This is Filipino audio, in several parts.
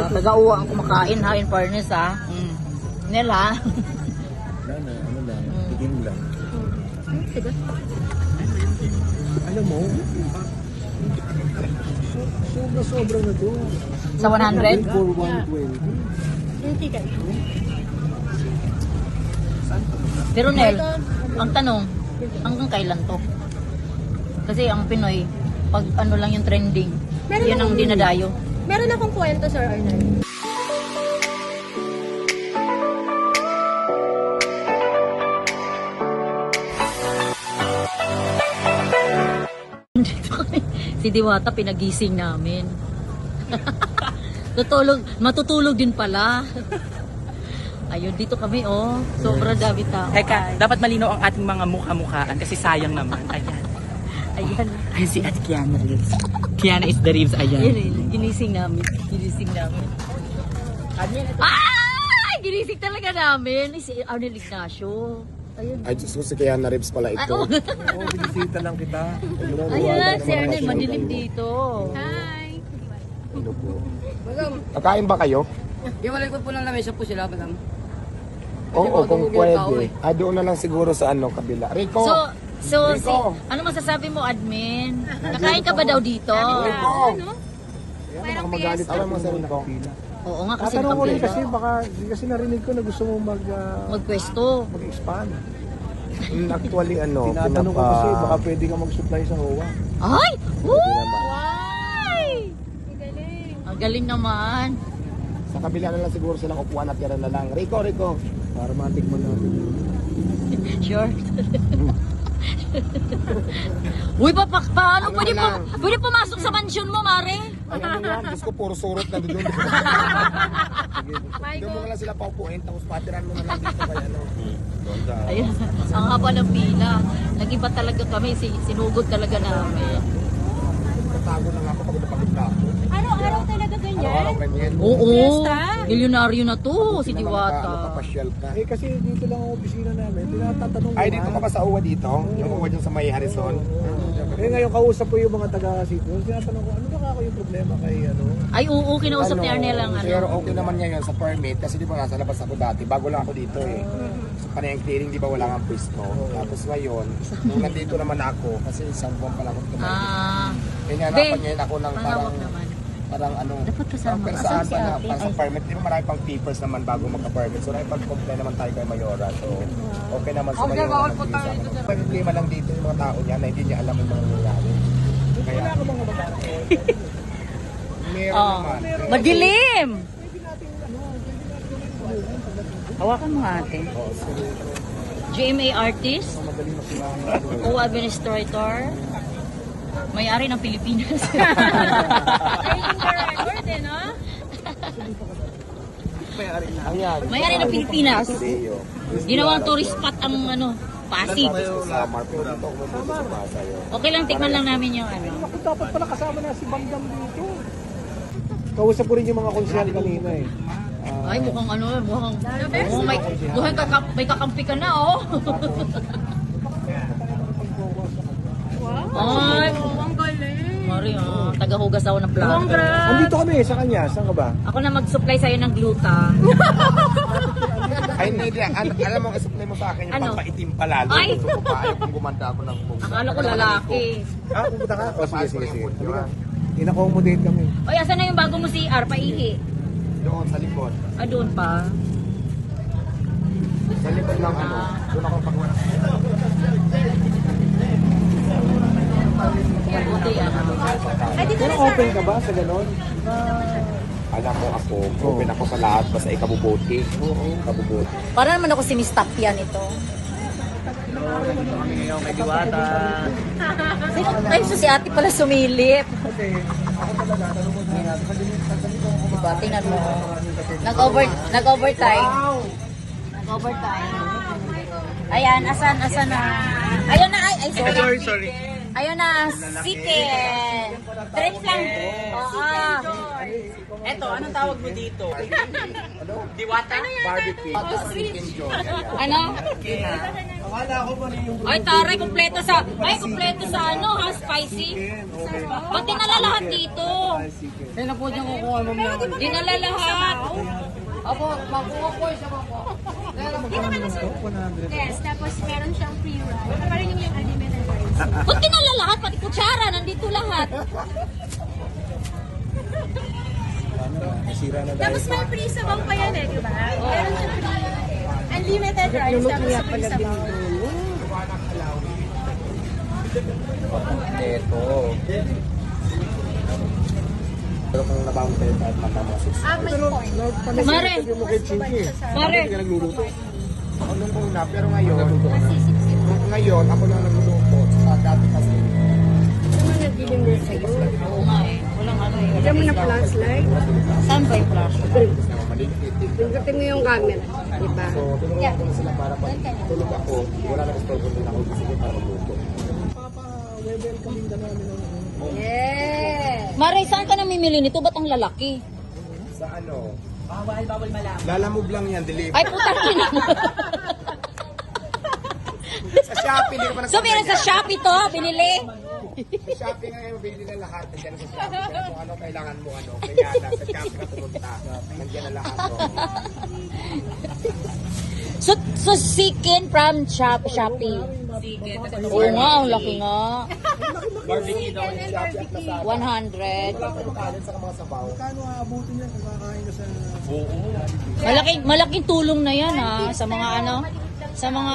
Taga-uwa ang kumakain ha, in fairness ha. Nel ha. Wala na, ano lang, tigil lang. Diba? Alam mo, sobra na to. Sa 100? For 120. Pero Nel, ang tanong, hanggang kailan to? Kasi ang Pinoy, pag ano lang yung trending, Meron yun ang akong- dinadayo. Meron akong kwento, Sir Arnold. Dito kami, si Diwata pinagising namin. Matutulog din pala. Ayun, dito kami oh. Sobra dami tao. Teka, dapat malinaw ang ating mga mukha-mukhaan kasi sayang naman. Ayan. Ayan. Ay, si Ate Kiana Reeves. Kiana is the Reeves, ayan. Ayan, ginising namin. Ginising namin. Ay! Ginising talaga namin. Si Arnel Ignacio. Ayun. Ay, Diyos ko, si Kiana Reeves pala ito. Oh. Oo, binisita lang kita. Ayan, si Arnel, madilim dito. Hi! Ano po? Kakain ba kayo? Iwalay ko po ng lamesa po sila, madam. Oo, kung matulog yung tao pwede. Doon na lang siguro sa ano, kabila. Rico! So, Rico! ano masasabi mo, admin? Kakain ka ba daw dito? Rico! Parang Magalit alam mo sa Rico. Oo nga, kasi Tatanong ko rin nakapila. kasi baka kasi narinig ko na gusto mo Magpwesto. mag-expand. Actually ano, Tinatanong ko kasi baka pwede ka mag-supply sa HOA. Ay! Woo! naman. Ay! Ang galing naman. Sa kabila na lang siguro silang upuan at tira na lang. Rico! Para matikman natin. Sure. Uy, paano Ano pwede, lang? pwede pumasok sa mansion mo, Mare? Ay ano yan, Diyos ko, puro surot na doon. Doon mo na lang sila paupuin, tapos patiran mo na lang dito kaya ano. Ayun, ang haba ng pila. Nag-iba talaga kami, sinugod talaga namin. Tatago lang ako pag napagod na ako. Araw-araw talaga ganyan? Araw-araw ganyan. Oo, Fiesta? milyonaryo na to, si Hindi naman Diwata. Nakapasyal ka. Eh kasi dito lang ang opisina namin. Tinatanong ko Ay, dito ka ba sa uwa dito? Yung uwa dyan sa may Harrison? Eh ngayon kausap ko yung mga taga-sito. Tinatanong ko, ano ba ako yung problema kay ano? Ay, oo, kinausap ni Arnel ang Pero ano. okay naman ngayon sa permit kasi di ba nasa labas ako dati, bago lang ako dito eh. Sa panayang clearing, di ba wala kang pwesto. Tapos ngayon, nung nandito naman ako, kasi isang buwan pa lang ako tumayo. Kaya nga Be, napanyayin ako ng mahawak naman. parang ano, Dapat kasama. parang Asan saan si pa na, ate? parang sa Ay. permit, di ba marami pang papers naman bago magka-permit. So nakipag-comply naman tayo kay Mayora. So okay naman sa Mayora. bawal po tayo dito. May problema lang dito yung mga tao niya na hindi niya alam yung mga nangyayari. Kaya, Wala ka bang mga meron Oh, naman. madilim! Hawakan mo ate. GMA artist, o administrator, may-ari ng Pilipinas. Ayan. May-ari ng Pilipinas. Leo. Ginawang tourist spot ang ano, Pasig. Sa Marco dito, kumupunta sa Pasay. Okay lang, tikman lang namin yung ano. Ako dapat pala kasama na si Bandam dito. Kausap ko rin yung mga konsyal kanina eh. Ay, mukhang ano, mukhang may kakampi ka na, oh. Ay, Ang galing! Mari, tagahugas ako ng plato. Andito kami sa kanya. Saan ka ba? Ako na mag-supply sa'yo ng gluta. Ay, hindi. Alam mo, isupply mo sa akin yung Ano? pampaitim pala. Ay! Gusto ko pa. Ayaw kong gumanda ako ng buhok. Akala ko lalaki. Pupunta ka? Oh, sige, sige, sige. Di ba? In-accommodate kami. Oy, asan na yung bago mo CR? Paihi. Doon, sa likod. Ah, doon pa. Sa likod lang ano. Doon ako pag wala. Buti yan. Ay, dito Pero na, Sir open ka ba sa ganon? Alam mo ako, open ako sa lahat. Basta ikabubuti. Kabubuti. Para naman ako si Miss Tapian ito. May Diwata. Ay, so si ate pala sumilip. Diba, tingnan mo. Nag-overtime. Nag-overtime. Ayan, asan na? Ayun na, ay, Sorry. Ayun na, chicken. Drink lang. Oo. Eto, anong tawag mo dito? Diwata? Barbecue. Chicken joy. Ano? Ay, taray, kumpleto sa ano, ha, spicy. Ba't dinala lahat dito? Kaya na po dyan kukuha mo na. Dinala lahat. Opo, makuha po isa po po. Yes, tapos meron siyang free ride. Parang yung unlimited rides. Ba't dinala lahat? Pati kutsara, nandito lahat. Tapos may free sabaw pa yan eh, di ba? Meron siyang free unlimited rides, tapos free sabaw. Ito. Pero kung nabangon tayo kahit matamasis. May point. Mare, Yung mo kay Chinky. Mare. Hindi ka nagluluto. Ako nung una, pero ngayon, ako lang nagluluto. Sa dati kasi. Oo nga eh. Walang ano eh. Diyan mo na flashlight. Saan ba yung flash? Maliit. Pagdating mo yung camera. Diba? So, tinuruan ko na sila para pag tulog ako, wala na istorbo din ako kasi para magluto. Papa-welcoming ka namin. Yeah! Mare, saan ka namimili nito? Ba't ang lalaki? Sa ano? Bawal malaman. Lalamove lang yan, deliver. Ay, puta ina mo. Sa Shopee, hindi ko pa So, meron sa Shopee to, binili. Sa Shopee ngayon, mabili na lahat. Nandiyan na sa Shopee. Pero kung ano kailangan mo, ano. Kaya na, sa Shopee ka pumunta. Nandiyan na lahat. No? So chicken from Shopee. Sige, Oo nga, ang laki nga. barbecue daw. Shopee at Lazada. 100. Wala pa yung kanin sa mga sabaw. Kano aabutin yan kung kakain ka sa... Malaking tulong na yan ha, sa mga ano, sa mga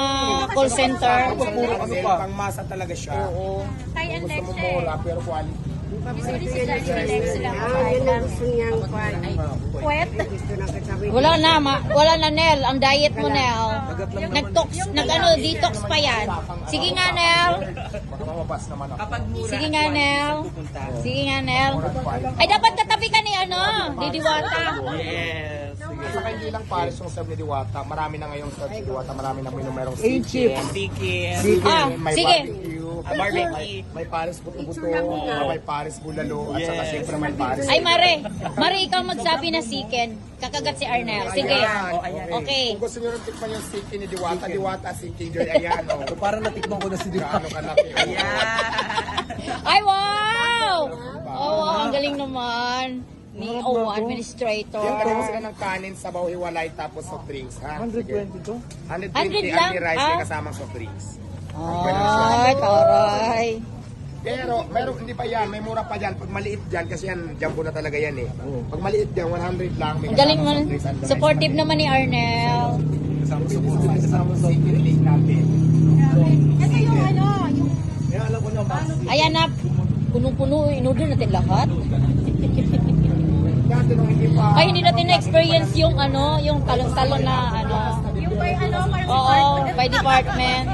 call center. Kasi pang masa talaga siya. Oo. Thai and Gusto mo Lexer. mura, pero quality. Usually si Johnny Lex lang. Yun ang gusto niyang kwan. Puwet. Gusto na kasabi. Wala na Nel, ang diet mo Nel. Detox pa yan. Sige nga Nel. Baka mamabas naman ako. Kapag mura, Sige nga Nel. pupunta. Sige nga Nel. Ay dapat katabi ka ni ano, ni Diwata. Yes. Saka hindi lang pares yung serve ni Diwata. Marami na ngayong serve ni Diwata. Marami na merong chicken. Chicken. Ah, May sige. barbecue. May pares buto-buto. May pares bulalo. At saka siyempre may pares. Ay Mare, ikaw magsabi na chicken. Kakagat si Arnel. Sige. Okay. Kung gusto nyo rin tikman yung chicken ni Diwata, chicken joy. Ayan, o. So, parang natikman ko na si Dito. Gaano kalaki. Ay wow! Oh, ang galing naman ni administrator. Yan kasi sila ng kanin, sabaw, hiwalay, tapos soft drinks. Ha? 120 to? 120 100 lang? ang rice Ah? may kasamang soft drinks. Ay, taray. Pero meron hindi pa yan, may mura pa yan. Pag maliit dyan, kasi yan, jumbo na talaga yan eh. Pag maliit dyan, 100 lang. May Ang galing kasamang mo. soft drinks and the rice Supportive pa naman ni Arnel. Kasama chicken leg natin. Ito yung ano, yung Kaya alam ko na mas. Ayan na, punong-puno, inorder natin lahat. Dati nung hindi pa. Ay, hindi natin na-experience yung ano, yung talon-talon na ano. yung by ano, parang Oo, by department.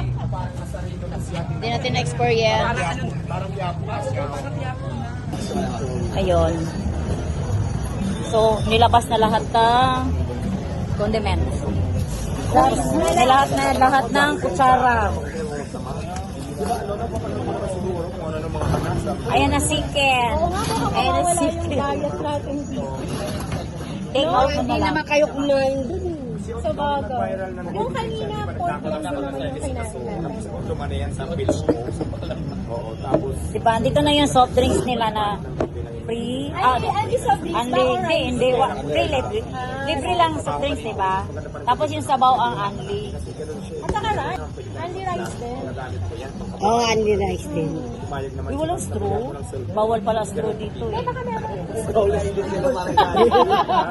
Hindi natin na-experience. Parang yapo kasi ako. Ayun. So, nilabas na lahat ng condiments. Tapos, lahat ng kutsara. Ayan na chicken. Ayan na chicken. Take out mo na lang. Kayo kumain dun. sa bago. Viral na Yung kanina, pork lang din naman yung kinain natin. Lumana yan sa bills ko. Oo, tapos Diba, dito na yung soft drinks nila na free. Andy soft drinks ba or rice? Hindi. Free, libre. Libre lang soft drinks, diba? Tapos yung sabaw ang only. At saka rice. Andy rice din. Oo, Andy Rice din. pumayag naman. Uy, walang straw. Bawal pala straw dito eh. Baka meron.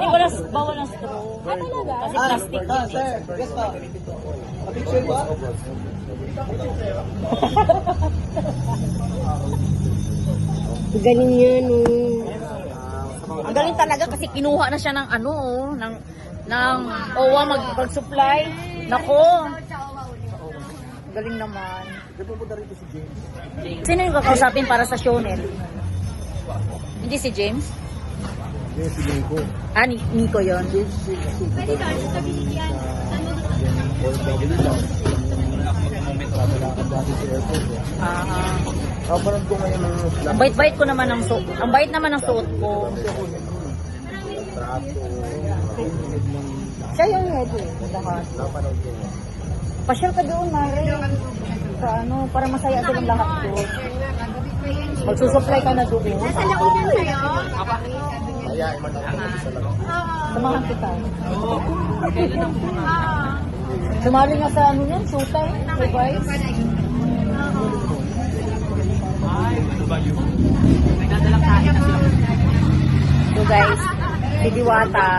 Hindi, bawal ang straw. Talaga? Kasi plastic yun eh. Yes pa. Picture ba? Galing yan, oh. Ang galing talaga kasi kinuha na siya ng ano, oh, ng OWA mag-supply. Nako. Galing naman. Sino yung kakausapin para sa Shonel? Hindi si James? Yes, si Nico. Ah, Nico yun. Pwede doon sa binigyan. Ah, Kaparan ko ngayon ng ang bait-bait ko naman ng suot. Ang bait naman ng suot ko. Plato. Siya yung head eh. Lahat. Napanood ko yun. Pasyal ka doon, Mare. Sa ano, para masaya silang lahat doon. Magsusupply ka na doon. Nasa looban kayo? Kaya, manood ko sa lang. Samahan kita. Ah. Sumali nga sa ano yan, showtime. Hey guys. So guys, si Diwata,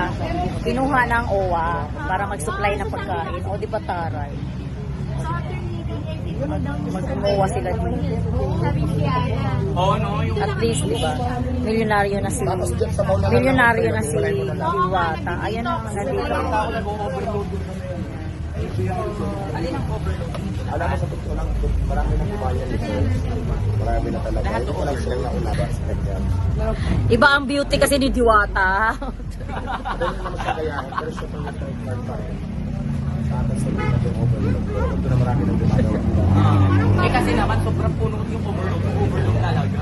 kinuha ng OWA para mag-supply ng pagkain. O di ba taray? Mag-OWA sila dito. At least, di ba? Milyonaryo na si Milyonaryo na si Diwata. Ayun ang nandito. Alam mo sa totoo lang, marami na kumayan dito. Marami na talaga. Hindi ko lang silang naulabas. Iba ang beauty kasi ni Diwata. Doon naman sa kayahan, pero siya pang nag-third card pa rin. Sa atin sa mga yung overload. Pero doon na marami nang gumagawa. Eh kasi naman, sobrang puno yung overload talaga.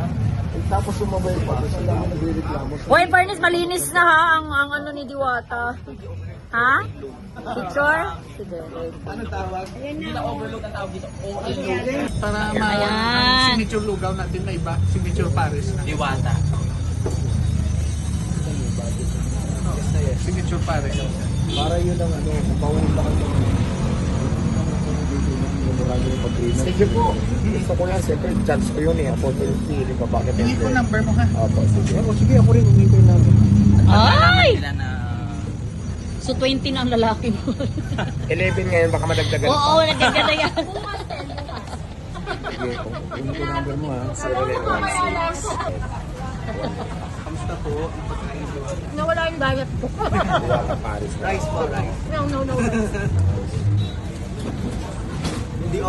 Tapos sumabay pa, sila ang nagre-reklamo. O, in fairness, malinis na ha ang ano ni Diwata. Ha? Picture? Sige. Anong tawag? Hindi na overload ang tawag dito. Para Ayan. signature lugaw natin na iba. Signature Paris na. Diwata. Signature Paris. Para yun ang ano, bawal lang ang marami yung pag-inom. Sige po. Gusto ko lang, siyempre, chance ko yun eh. Opportunity, di ba? Bakit Tingin ko number mo ha. Opo, sige. Sige, ako rin umintay namin. Ay! Sila na... So, 20 na ang lalaki mo. 11 ngayon, baka madagdagan pa. Oo, nagaganda yan. Sige, kung yung number mo ha. 011. Kamusta po? Nawala yung diet ko. Diwata Paris. Rice po, rice. No.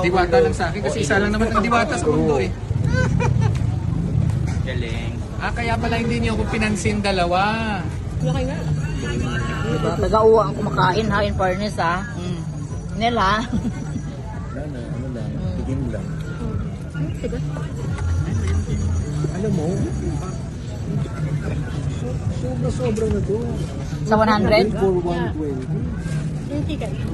Diwata lang sa akin kasi isa lang naman ang diwata sa mundo eh. Galing. Kaya pala hindi niyo ako pinansin dalawa. Diba? Taga-uwa ang kumakain ha, in fairness ha. Nel ha. Ano lang, tigin lang. Alam mo, sobra na to. Sa 100? For 120. Hindi kayo.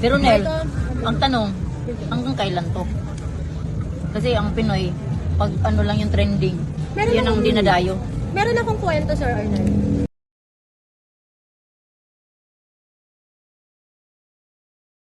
Pero Nel, ang tanong, hanggang kailan to? Kasi ang Pinoy, pag ano lang yung trending, Meron yun ang akong- dinadayo. Meron akong kwento, Sir Arnold.